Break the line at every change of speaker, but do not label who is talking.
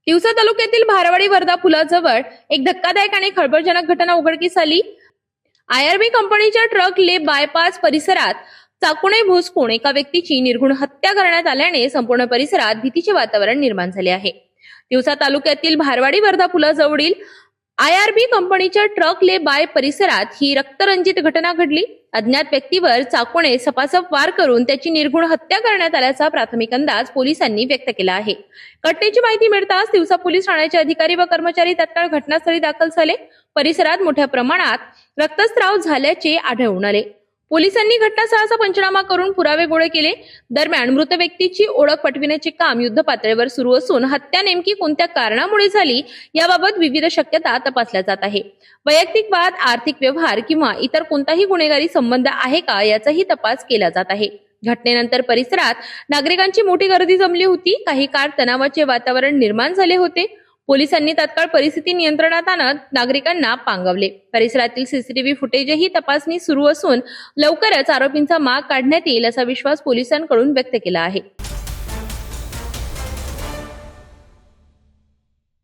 तिवसा तालुक्यातील भारवाडी वर्धा पुलाजवळ एक धक्कादायक आणि खळबळजनक घटना उघडकीस आली। आयआरबी कंपनीच्या ट्रक ले बायपास परिसरात चाकूने भोसकून एका व्यक्तीची निर्घृण हत्या करण्यात आल्याने संपूर्ण परिसरात भीतीचे वातावरण निर्माण झाले आहे। तिवसा तालुक्यातील भारवाडी वर्धा पुलाजवळील आयआरबी कंपनीच्या ट्रक ले बाय परिसरात ही रक्तरंजित घटना घडली। अज्ञात व्यक्तीवर चाकूने सपासप वार करून त्याची निर्घृण हत्या करण्यात आल्याचा प्राथमिक अंदाज पोलिसांनी व्यक्त केला आहे। घटनेची माहिती मिळताच तिवसा पोलीस ठाण्याचे अधिकारी व कर्मचारी तात्काळ घटनास्थळी दाखल झाले। परिसरात मोठ्या प्रमाणात रक्तस्राव झाल्याचे आढळून आले। पोलिसांनी घटनास्थळाचा पंचनामा करून पुरावे गोळे केले। दरम्यान मृत व्यक्तीची ओळख पटविण्याचे काम युद्धपातळीवर सुरू असून हत्या नेमकी कोणत्या कारणामुळे झाली याबाबत विविध शक्यता तपासल्या जात आहे। वैयक्तिक वाद, आर्थिक व्यवहार किंवा इतर कोणताही गुन्हेगारी संबंध आहे का याचाही तपास केला जात आहे। घटनेनंतर परिसरात नागरिकांची मोठी गर्दी जमली होती। काही काळ तणावाचे वातावरण निर्माण झाले होते। पोलिसांनी तात्काळ परिस्थिती नियंत्रणात आणत नागरिकांना पांगवले। परिसरातील सीसीटीव्ही फुटेजही तपासणी सुरू असून लवकरच आरोपींचा माग काढण्यात येईल असा विश्वास पोलिसांकडून व्यक्त केला आहे।